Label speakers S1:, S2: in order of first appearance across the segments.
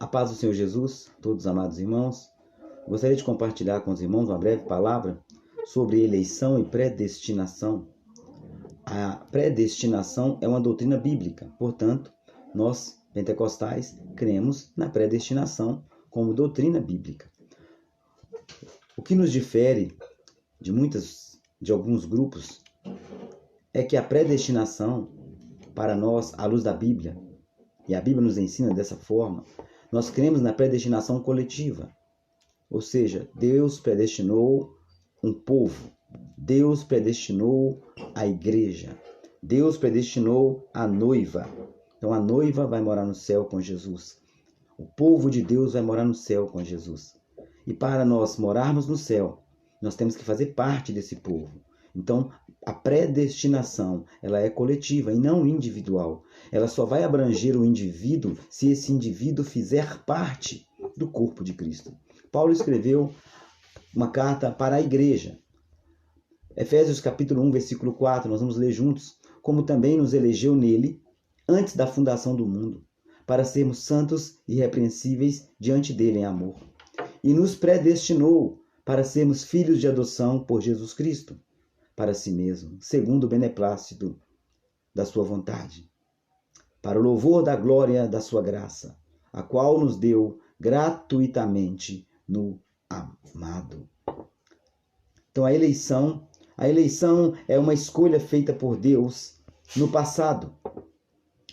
S1: A paz do Senhor Jesus, todos amados irmãos. Gostaria de compartilhar com os irmãos uma breve palavra sobre eleição e predestinação. A predestinação é uma doutrina bíblica, portanto, nós, pentecostais, cremos na predestinação como doutrina bíblica. O que nos difere de alguns grupos é que a predestinação, para nós, à luz da Bíblia, e a Bíblia nos ensina dessa forma, nós cremos na predestinação coletiva. Ou seja, Deus predestinou um povo, Deus predestinou a igreja, Deus predestinou a noiva. Então a noiva vai morar no céu com Jesus. O povo de Deus vai morar no céu com Jesus. E para nós morarmos no céu, nós temos que fazer parte desse povo. Então, a predestinação, ela é coletiva e não individual. Ela só vai abranger o indivíduo se esse indivíduo fizer parte do corpo de Cristo. Paulo escreveu uma carta para a igreja. Efésios capítulo 1, versículo 4, nós vamos ler juntos. Como também nos elegeu nele, antes da fundação do mundo, para sermos santos e irrepreensíveis diante dele em amor. E nos predestinou para sermos filhos de adoção por Jesus Cristo, para si mesmo, segundo o beneplácito da sua vontade, para o louvor da glória da sua graça, a qual nos deu gratuitamente no amado. Então a eleição é uma escolha feita por Deus no passado.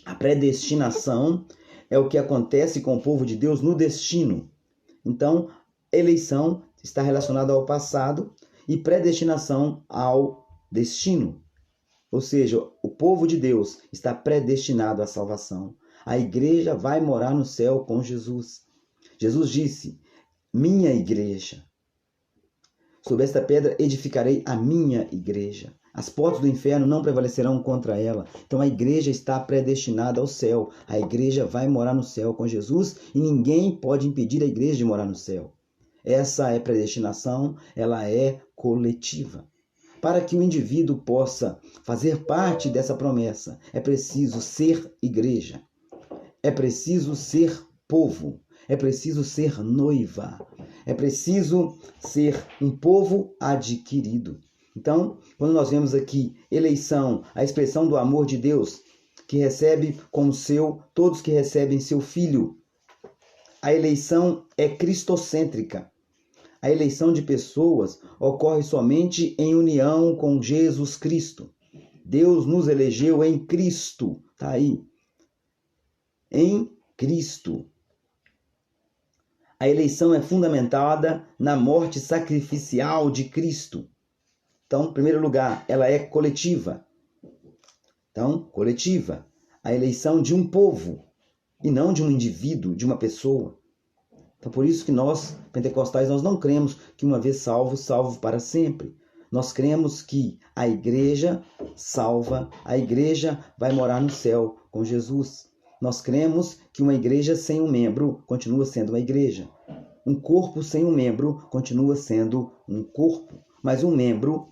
S1: A predestinação é o que acontece com o povo de Deus no destino. Então, eleição está relacionada ao passado e predestinação ao destino. Ou seja, o povo de Deus está predestinado à salvação. A igreja vai morar no céu com Jesus. Jesus disse: minha igreja. Sobre esta pedra edificarei a minha igreja. As portas do inferno não prevalecerão contra ela. Então a igreja está predestinada ao céu. A igreja vai morar no céu com Jesus e ninguém pode impedir a igreja de morar no céu. Essa é predestinação, ela é coletiva. Para que o indivíduo possa fazer parte dessa promessa, é preciso ser igreja. É preciso ser povo. É preciso ser noiva. É preciso ser um povo adquirido. Então, quando nós vemos aqui eleição, a expressão do amor de Deus, que recebe como seu todos que recebem seu filho, a eleição é cristocêntrica. A eleição de pessoas ocorre somente em união com Jesus Cristo. Deus nos elegeu em Cristo. Está aí. Em Cristo. A eleição é fundamentada na morte sacrificial de Cristo. Então, em primeiro lugar, ela é coletiva. Então, coletiva. A eleição de um povo e não de um indivíduo, de uma pessoa. Então, por isso que nós, pentecostais, nós não cremos que uma vez salvo, salvo para sempre. Nós cremos que a igreja salva, a igreja vai morar no céu com Jesus. Nós cremos que uma igreja sem um membro continua sendo uma igreja. Um corpo sem um membro continua sendo um corpo. Mas um membro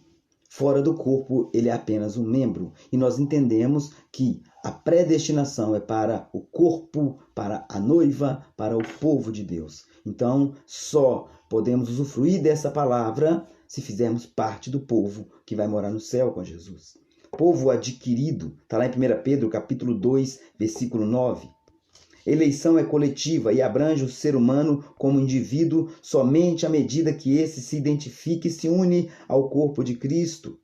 S1: fora do corpo, ele é apenas um membro. E nós entendemos que a predestinação é para o corpo, para a noiva, para o povo de Deus. Então, só podemos usufruir dessa palavra se fizermos parte do povo que vai morar no céu com Jesus. Povo adquirido, está lá em 1 Pedro, capítulo 2, versículo 9. Eleição é coletiva e abrange o ser humano como indivíduo somente à medida que esse se identifica e se une ao corpo de Cristo.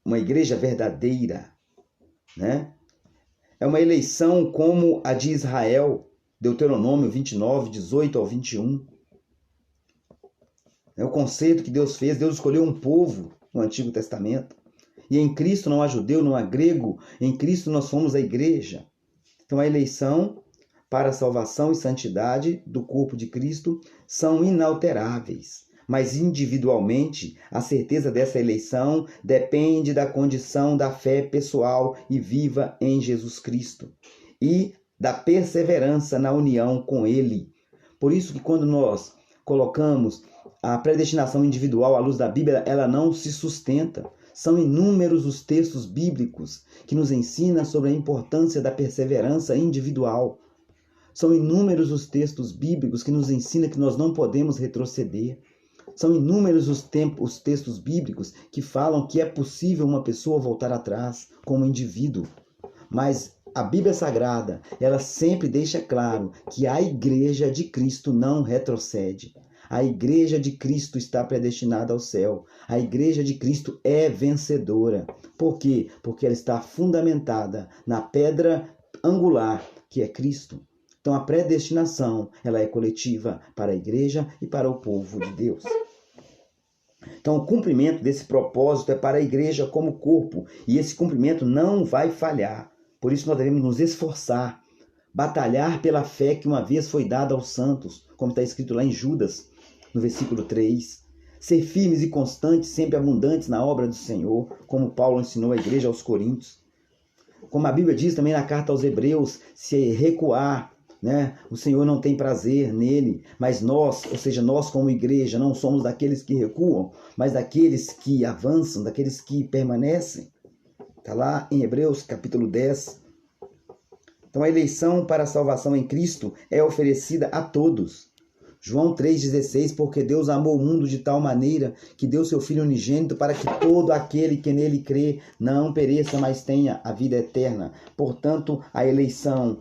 S1: Uma igreja verdadeira, né? É uma eleição como a de Israel, Deuteronômio 29, 18 ao 21. É o conceito que Deus fez. Deus escolheu um povo no Antigo Testamento. E em Cristo não há judeu, não há grego. Em Cristo nós somos a igreja. Então a eleição para a salvação e santidade do corpo de Cristo são inalteráveis. Mas individualmente, a certeza dessa eleição depende da condição da fé pessoal e viva em Jesus Cristo e da perseverança na união com Ele. Por isso que quando nós colocamos a predestinação individual à luz da Bíblia, ela não se sustenta. São inúmeros os textos bíblicos que nos ensinam sobre a importância da perseverança individual. São inúmeros os textos bíblicos que nos ensinam que nós não podemos retroceder. São inúmeros os textos bíblicos que falam que é possível uma pessoa voltar atrás como indivíduo. Mas a Bíblia Sagrada, ela sempre deixa claro que a Igreja de Cristo não retrocede. A Igreja de Cristo está predestinada ao céu. A Igreja de Cristo é vencedora. Por quê? Porque ela está fundamentada na pedra angular, que é Cristo. Então a predestinação, ela é coletiva para a Igreja e para o povo de Deus. Então o cumprimento desse propósito é para a Igreja como corpo. E esse cumprimento não vai falhar. Por isso nós devemos nos esforçar, batalhar pela fé que uma vez foi dada aos santos, como está escrito lá em Judas, no versículo 3. Ser firmes e constantes, sempre abundantes na obra do Senhor, como Paulo ensinou a igreja aos Coríntios. Como a Bíblia diz também na carta aos Hebreus, se recuar, o Senhor não tem prazer nele, mas nós, ou seja, nós como igreja, não somos daqueles que recuam, mas daqueles que avançam, daqueles que permanecem. Está lá em Hebreus capítulo 10. Então a eleição para a salvação em Cristo é oferecida a todos. João 3,16, porque Deus amou o mundo de tal maneira que deu seu Filho unigênito para que todo aquele que nele crê não pereça, mas tenha a vida eterna. Portanto, a eleição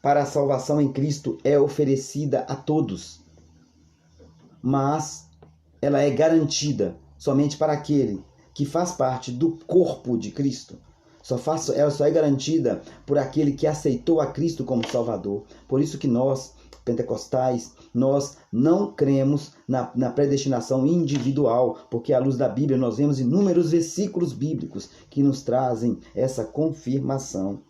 S1: para a salvação em Cristo é oferecida a todos. Mas ela é garantida somente para aquele que faz parte do corpo de Cristo. Ela só é garantida por aquele que aceitou a Cristo como Salvador. Por isso que nós, pentecostais, nós não cremos na predestinação individual, porque à luz da Bíblia nós vemos inúmeros versículos bíblicos que nos trazem essa confirmação.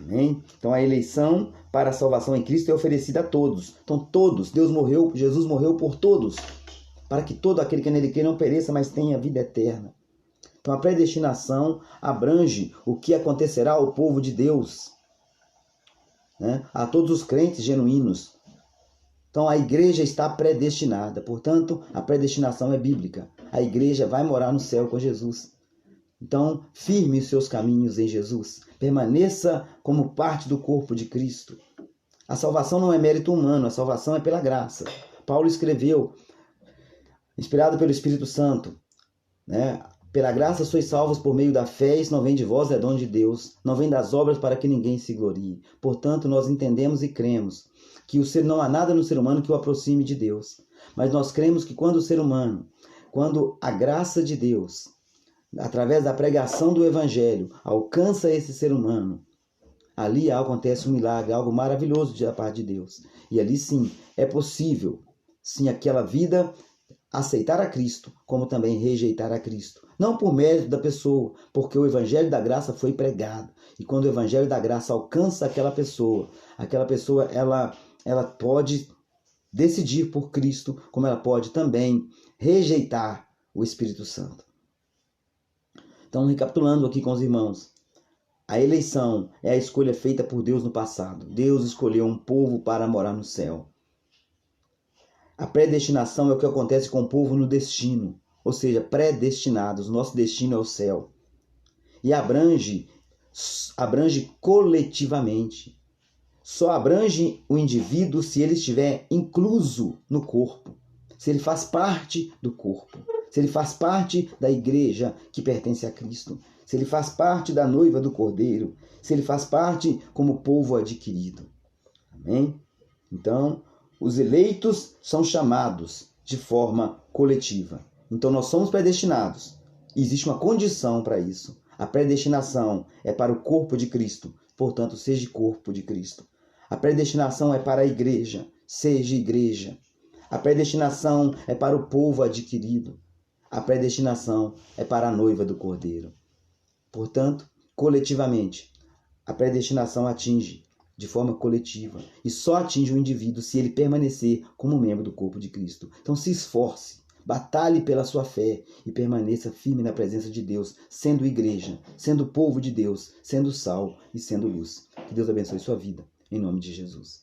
S1: Amém? Então a eleição para a salvação em Cristo é oferecida a todos. Então todos, Jesus morreu por todos, para que todo aquele que nele crê não pereça, mas tenha vida eterna. Então a predestinação abrange o que acontecerá ao povo de Deus, a todos os crentes genuínos. Então a igreja está predestinada, portanto a predestinação é bíblica. A igreja vai morar no céu com Jesus. Então firme os seus caminhos em Jesus, permaneça como parte do corpo de Cristo. A salvação não é mérito humano, a salvação é pela graça. Paulo escreveu, inspirado pelo Espírito Santo, pela graça sois salvos por meio da fé, isso não vem de vós, é dom de Deus, não vem das obras para que ninguém se glorie. Portanto, nós entendemos e cremos que não há nada no ser humano que o aproxime de Deus. Mas nós cremos que quando a graça de Deus, através da pregação do Evangelho, alcança esse ser humano, ali acontece um milagre, algo maravilhoso da parte de Deus. E ali sim, é possível, sim, aquela vida aceitar a Cristo, como também rejeitar a Cristo. Não por mérito da pessoa, porque o Evangelho da Graça foi pregado. E quando o Evangelho da Graça alcança aquela pessoa ela pode decidir por Cristo, como ela pode também rejeitar o Espírito Santo. Então, recapitulando aqui com os irmãos, a eleição é a escolha feita por Deus no passado. Deus escolheu um povo para morar no céu. A predestinação é o que acontece com o povo no destino, ou seja, predestinados, nosso destino é o céu. E abrange coletivamente. Só abrange o indivíduo se ele estiver incluso no corpo, se ele faz parte do corpo, se ele faz parte da igreja que pertence a Cristo, se ele faz parte da noiva do Cordeiro, se ele faz parte como povo adquirido. Amém? Então, os eleitos são chamados de forma coletiva. Então nós somos predestinados. Existe uma condição para isso. A predestinação é para o corpo de Cristo. Portanto, seja corpo de Cristo. A predestinação é para a igreja. Seja igreja. A predestinação é para o povo adquirido. A predestinação é para a noiva do Cordeiro. Portanto, coletivamente, a predestinação atinge de forma coletiva e só atinge o indivíduo se ele permanecer como membro do corpo de Cristo. Então se esforce, batalhe pela sua fé e permaneça firme na presença de Deus, sendo igreja, sendo povo de Deus, sendo sal e sendo luz. Que Deus abençoe sua vida, em nome de Jesus.